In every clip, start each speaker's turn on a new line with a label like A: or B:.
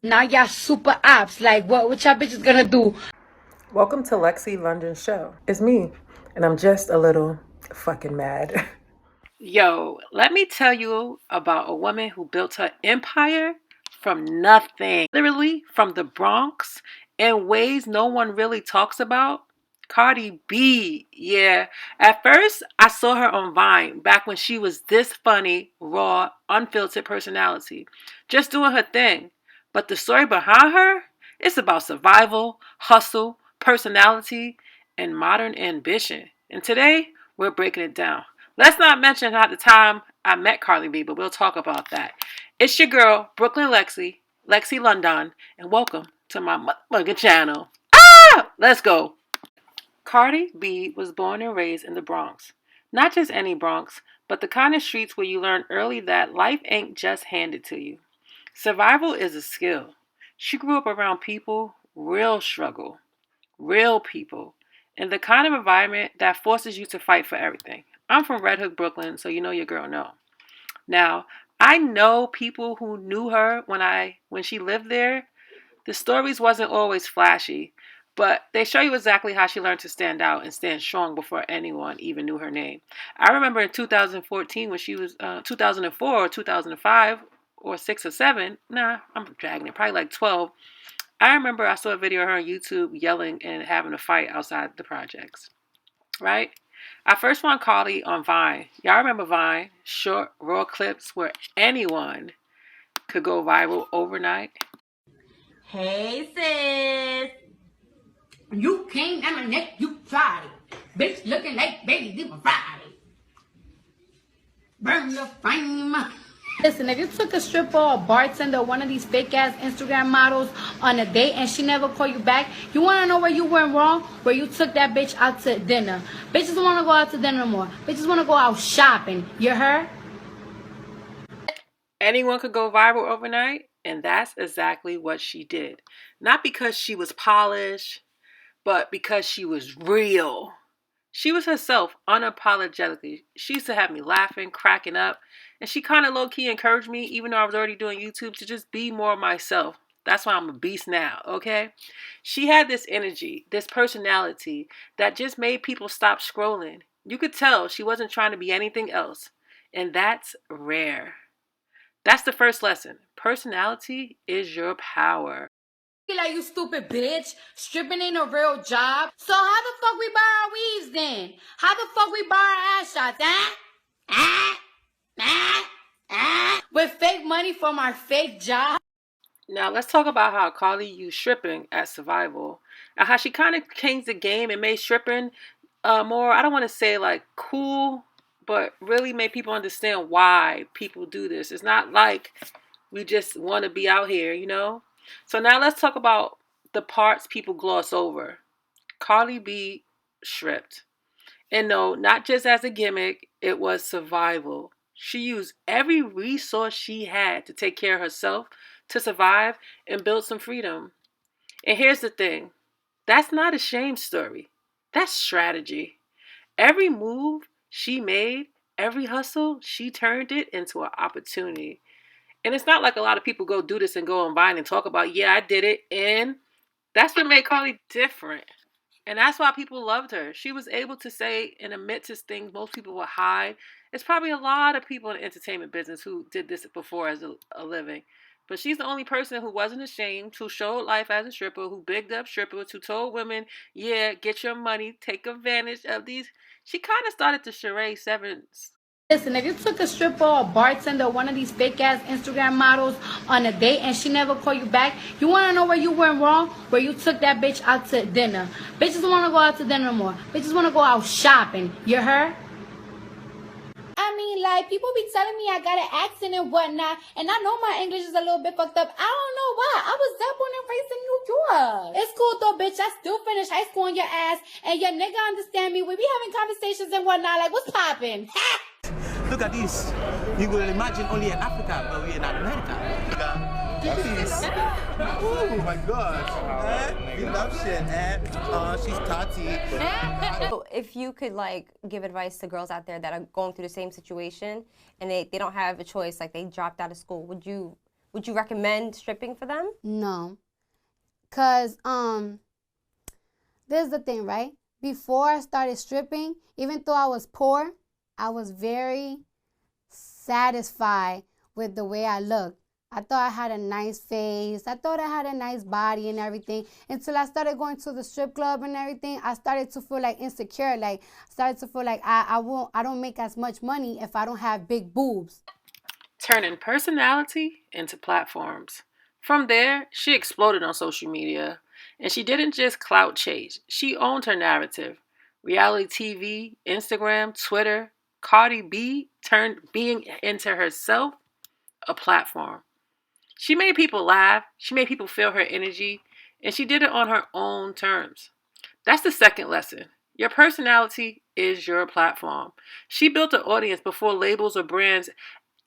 A: Now y'all super ops. Like, what y'all bitches gonna do?
B: Welcome to Lexi London's show. It's me, and I'm just a little fucking mad.
C: Yo, let me tell you about a woman who built her empire from nothing, literally from the Bronx, in ways no one really talks about. Cardi B, yeah. At first, I saw her on Vine back when she was this funny, raw, unfiltered personality, just doing her thing. But the story behind her, it's about survival, hustle, personality, and modern ambition. And today, we're breaking it down. Let's not mention at the time I met Cardi B, but we'll talk about that. It's your girl, Brooklyn Lexi, Lexi London, and welcome to my motherfucking channel. Let's go. Cardi B was born and raised in the Bronx. Not just any Bronx, but the kind of streets where you learn early that life ain't just handed to you. Survival is a skill. She grew up around people, real struggle, real people, and the kind of environment that forces you to fight for everything. I'm from Red Hook, Brooklyn, so you know your girl know. Now, I know people who knew her when she lived there. The stories wasn't always flashy, but they show you exactly how she learned to stand out and stand strong before anyone even knew her name. I remember in 2014 when she was 2004 or 2005 or 6 or 7. Nah, I'm dragging it. Probably like 12. I remember I saw a video of her on YouTube yelling and having a fight outside the projects, right? I first found Cardi on Vine. Y'all remember Vine? Short, raw clips where anyone could go viral overnight.
A: Hey sis, you came at my neck, you tried it. Bitch looking like baby people Friday. Burn the flame. Listen, if you took a stripper or a bartender or one of these fake ass Instagram models on a date and she never called you back, you wanna know where you went wrong? Where you took that bitch out to dinner. Bitches don't wanna go out to dinner no more. Bitches wanna go out shopping. You heard?
C: Anyone could go viral overnight, and that's exactly what she did. Not because she was polished, but because she was real. She was herself unapologetically. She used to have me laughing, cracking up, and she kind of low key encouraged me, even though I was already doing YouTube, to just be more myself. That's why I'm a beast now, okay? She had this energy, this personality that just made people stop scrolling. You could tell she wasn't trying to be anything else, and that's rare. That's the first lesson. Personality is your power.
A: Like, you stupid bitch. Stripping ain't a real job. So how the fuck we buy our weaves then? How the fuck we buy our ass shots, with fake money from our fake job?
C: Now let's talk about how Carly used stripping as survival, and how she kind of changed the game and made stripping more, I don't want to say like cool, but really made people understand why people do this. It's not like we just want to be out here, you know? So now let's talk about the parts people gloss over. Carly B stripped. And no, not just as a gimmick, it was survival. She used every resource she had to take care of herself, to survive, and build some freedom. And here's the thing, that's not a shame story, that's strategy. Every move she made, every hustle, she turned it into an opportunity. And it's not like a lot of people go do this and go online and talk about, yeah, I did it. And that's what made Carly different. And that's why people loved her. She was able to say and admit to things most people would hide. It's probably a lot of people in the entertainment business who did this before as a living. But she's the only person who wasn't ashamed, who showed life as a stripper, who bigged up strippers, who told women, yeah, get your money, take advantage of these. She kind of started the charade sevens.
A: Listen, if you took a stripper or a bartender or one of these fake ass Instagram models on a date and she never called you back, you wanna know where you went wrong? Where you took that bitch out to dinner. Bitches don't wanna go out to dinner no more. Bitches wanna go out shopping. You heard? I mean, like, people be telling me I got an accent and whatnot, and I know my English is a little bit fucked up. I don't know why. I was that born and raised in New York. It's cool though, bitch. I still finished high school on your ass, and your nigga understand me. We be having conversations and whatnot. Like, what's poppin'?
D: Look at this. You will imagine only in Africa, but we're in America. Look at this. Oh my God. You love shit, she's Tati.
E: So if you could like give advice to girls out there that are going through the same situation and they don't have a choice, like they dropped out of school, would you Would you recommend stripping for them?
A: No. Cause this is the thing, right? Before I started stripping, even though I was poor, I was very satisfied with the way I looked. I thought I had a nice face. I thought I had a nice body and everything. Until I started going to the strip club and everything, I started to feel like insecure. Like, started to feel like I don't make as much money if I don't have big boobs.
C: Turning personality into platforms. From there, she exploded on social media. And she didn't just clout chase, she owned her narrative. Reality TV, Instagram, Twitter, Cardi B turned being into herself a platform. She made people laugh, she made people feel her energy, and she did it on her own terms. That's the second lesson. Your personality is your platform. She built an audience before labels or brands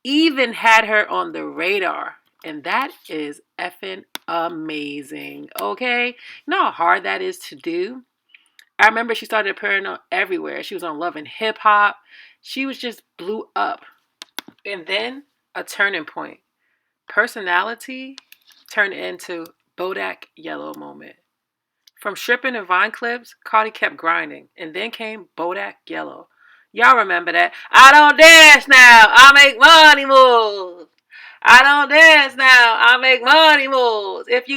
C: even had her on the radar. And that is effing amazing, okay? You know how hard that is to do? I remember she started appearing on everywhere. She was on Love and Hip Hop. She was just blew up. And then a turning point. Personality turned into Bodak Yellow moment. From stripping and Vine clips, Cardi kept grinding. And then came Bodak Yellow. Y'all remember that? I don't dance now. I make money moves. I don't dance now. I make money moves. If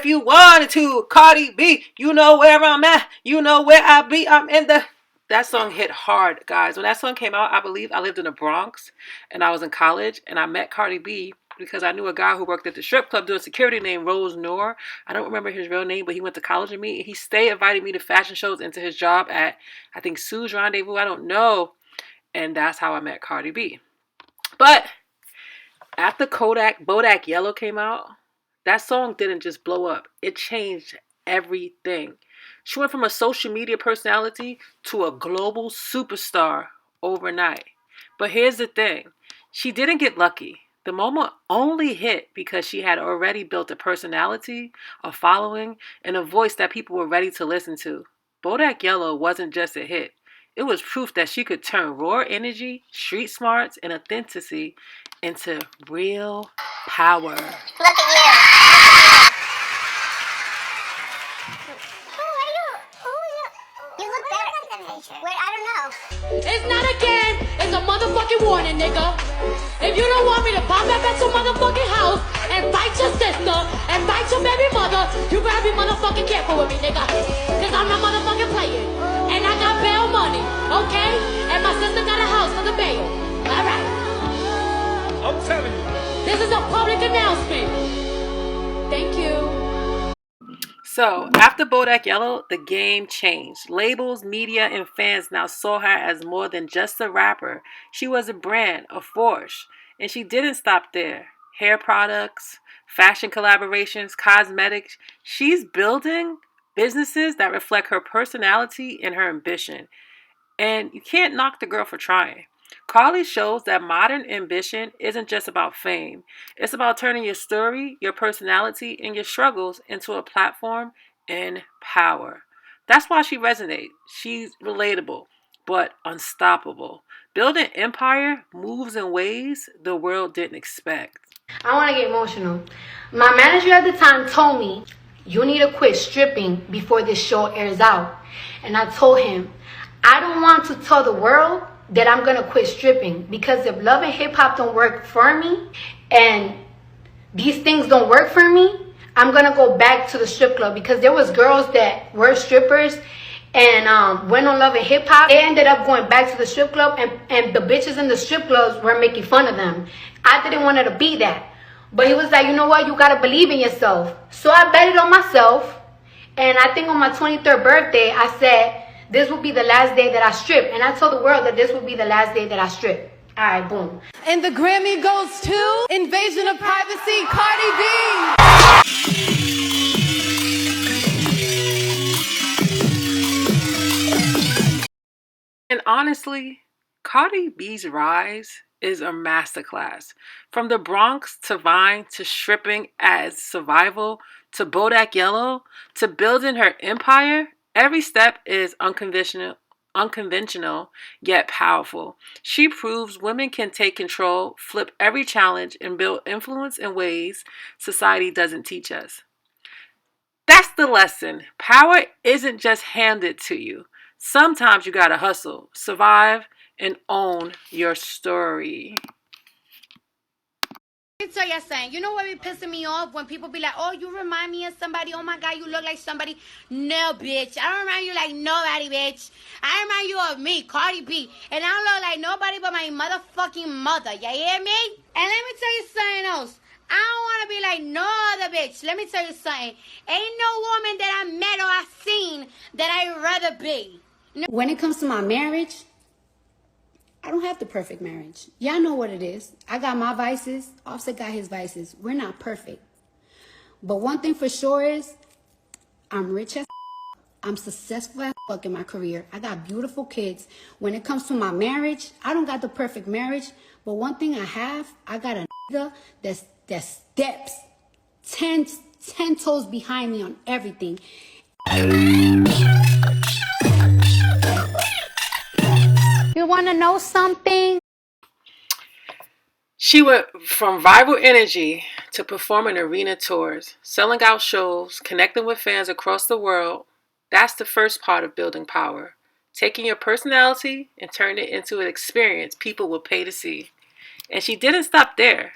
C: you wanted to, Cardi B, you know where I'm at. You know where I be. I'm in the. That song hit hard, guys. When that song came out, I believe I lived in the Bronx and I was in college and I met Cardi B because I knew a guy who worked at the strip club doing security named Rose Noor. I don't remember his real name, but he went to college with me. He invited me to fashion shows into his job at, I think, Sue's Rendezvous. I don't know. And that's how I met Cardi B. But after Bodak Yellow came out, that song didn't just blow up. It changed everything. She went from a social media personality to a global superstar overnight. But here's the thing. She didn't get lucky. The moment only hit because she had already built a personality, a following, and a voice that people were ready to listen to. Bodak Yellow wasn't just a hit. It was proof that she could turn raw energy, street smarts, and authenticity into real power.
F: Look at you. You look better than nature. Wait, I don't know.
A: It's not a game, it's a motherfucking warning, nigga. If you don't want me to pop back at your motherfucking house and fight your sister and fight your baby mother, you better be motherfucking careful with me, nigga. Cause I'm not motherfucking playing. And I got bail money, okay? And my sister got a house for the bail. Alright.
G: I'm telling you.
A: This is a public announcement. Thank you.
C: So, after Bodak Yellow, the game changed. Labels, media, and fans now saw her as more than just a rapper. She was a brand, a force. And she didn't stop there. Hair products, fashion collaborations, cosmetics. She's building businesses that reflect her personality and her ambition. And you can't knock the girl for trying. Carly shows that modern ambition isn't just about fame. It's about turning your story, your personality, and your struggles into a platform and power. That's why she resonates. She's relatable, but unstoppable. Building empire moves in ways the world didn't expect.
A: I want to get emotional. My manager at the time told me, you need to quit stripping before this show airs out. And I told him, I don't want to tell the world that I'm going to quit stripping, because if Love and Hip Hop don't work for me and these things don't work for me, I'm going to go back to the strip club, because there was girls that were strippers and went on Love and Hip Hop. They ended up going back to the strip club and the bitches in the strip clubs were making fun of them. I didn't want it to be that. But he was like, you know what? You got to believe in yourself. So I betted on myself. And I think on my 23rd birthday, I said, this will be the last day that I strip. And I told the world that this will be the last day that I strip. All right, boom.
H: And the Grammy goes to Invasion of Privacy, Cardi B.
C: And honestly, Cardi B's rise is a masterclass. From the Bronx to Vine to stripping as survival to Bodak Yellow to building her empire, every step is unconventional unconventional, yet powerful. She proves women can take control, flip every challenge, and build influence in ways society doesn't teach us. That's the lesson. Power isn't just handed to you. Sometimes you gotta hustle, survive, and own your story.
A: Let me tell you something. You know what be pissing me off? When people be like, oh, you remind me of somebody. Oh, my God, you look like somebody. No, bitch. I don't remind you like nobody, bitch. I remind you of me, Cardi B. And I don't look like nobody but my motherfucking mother. You hear me? And let me tell you something else. I don't want to be like no other bitch. Let me tell you something. Ain't no woman that I met or I seen that I'd rather be. When it comes to my marriage, I don't have the perfect marriage. Y'all know what it is. I got my vices. Offset got his vices. We're not perfect. But one thing for sure is I'm rich as I'm successful as fuck in my career. I got beautiful kids. When it comes to my marriage, I don't got the perfect marriage. But one thing I have, I got a nigga that steps 10 toes behind me on everything. You want to know something?
C: She went from viral energy to performing arena tours, selling out shows, connecting with fans across the world. That's the first part of building power. Taking your personality and turning it into an experience people will pay to see. And she didn't stop there.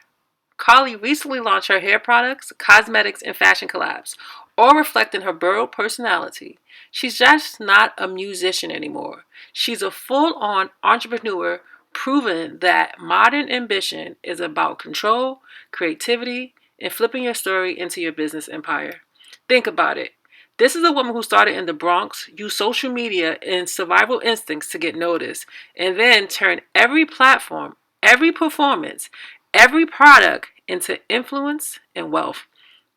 C: Carly recently launched her hair products, cosmetics, and fashion collabs, all reflecting her borough personality. She's just not a musician anymore. She's a full-on entrepreneur, proving that modern ambition is about control, creativity, and flipping your story into your business empire. Think about it. This is a woman who started in the Bronx, used social media and survival instincts to get noticed, and then turned every platform, every performance, every product into influence and wealth.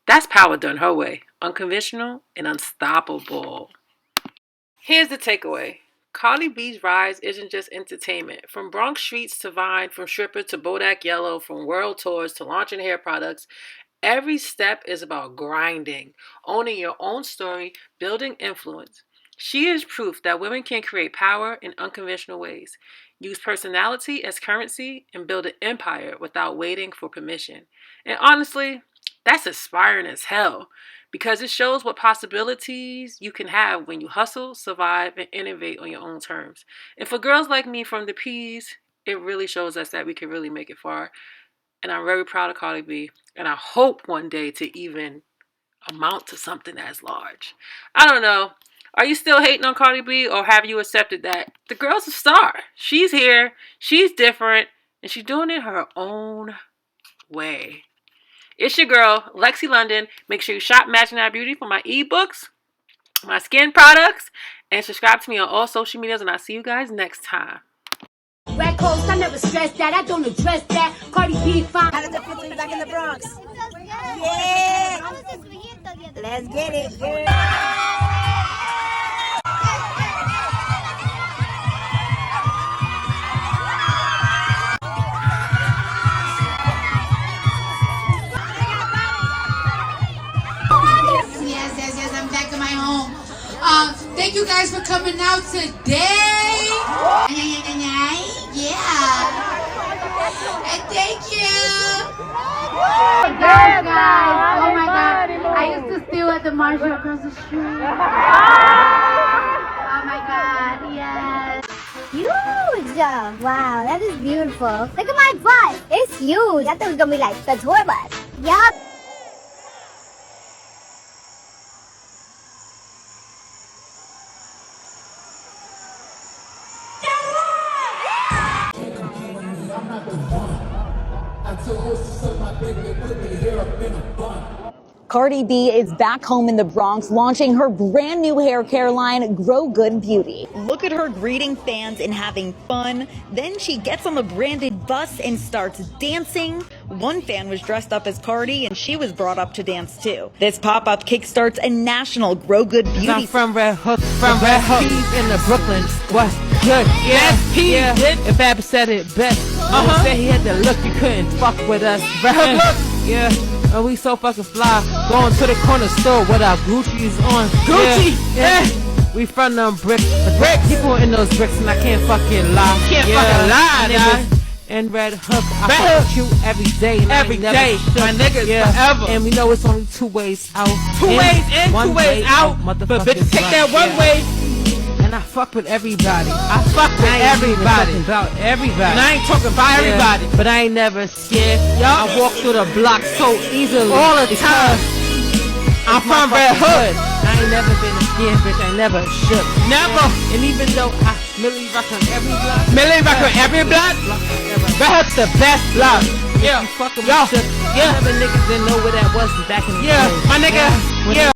C: That's power done her way, unconventional and unstoppable. Here's the takeaway. Cardi B's rise isn't just entertainment. From Bronx streets to Vine, from stripper to Bodak Yellow, from world tours to launching hair products, every step is about grinding, owning your own story, building influence. She is proof that women can create power in unconventional ways, use personality as currency, and build an empire without waiting for permission. And honestly, that's inspiring as hell because it shows what possibilities you can have when you hustle, survive, and innovate on your own terms. And for girls like me from the P's, it really shows us that we can really make it far. And I'm very proud of Cardi B, and I hope one day to even amount to something as large. I don't know. Are you still hating on Cardi B, or have you accepted that the girl's a star? She's here, she's different, and she's doing it her own way. It's your girl, Lexi London. Make sure you shop Matching That Beauty for my ebooks, my skin products, and subscribe to me on all social medias, and I'll see you guys next time.
A: Red coats, I never stress that. I don't address that. Cardi B fine.
I: How does it feel to be back in the Bronx? Yeah! Let's get it, girl!
H: Yes, I'm back in my home. Thank you guys for coming out today. Yeah. And thank you.
A: Yes, guys. Oh my God. I used to steal at the Marshall across the street. Oh my God. Yes.
F: Huge! Wow, that is beautiful. Look at my butt. It's huge. I thought it was gonna be like the tour bus. Yup.
J: Cardi B is back home in the Bronx launching her brand new hair care line, Grow Good Beauty. Look at her greeting fans and having fun. Then she gets on the branded bus and starts dancing. One fan was dressed up as Cardi and she was brought up to dance too. This pop-up kickstarts a national Grow Good Beauty.
K: I'm from Red Hook, in the Brooklyn. What's good? Yes, he did. If Abby said it best, said he had the look, you couldn't fuck with us. Red Hook, yeah. And we so fucking fly. Going to the corner store with our Gucci's on. Gucci! Yeah. We from them bricks. People in those bricks and I can't fucking lie.
G: Fucking lie, dog.
K: And Red Hook, I fuck with you every day. And
G: Every day, my niggas forever.
K: And we know it's only 2 ways out.
G: 2 ways in, 2 ways out. But bitch, take that one way.
K: And I fuck with everybody.
G: I fuck with everybody.
K: About everybody.
G: And I ain't talking about everybody.
K: But I ain't never scared. I walk through the block so easily.
G: All the time. I'm from Red Hood.
K: I ain't never been scared, bitch. I never shook.
G: Never.
K: And even though I Millie rock on every block.
G: Millie rock on every block. Red Hood's the best block.
K: Yeah. You fucking with shook.
G: Yeah.
K: Never niggas didn't know where that was back in the day.
G: My nigga. Yeah.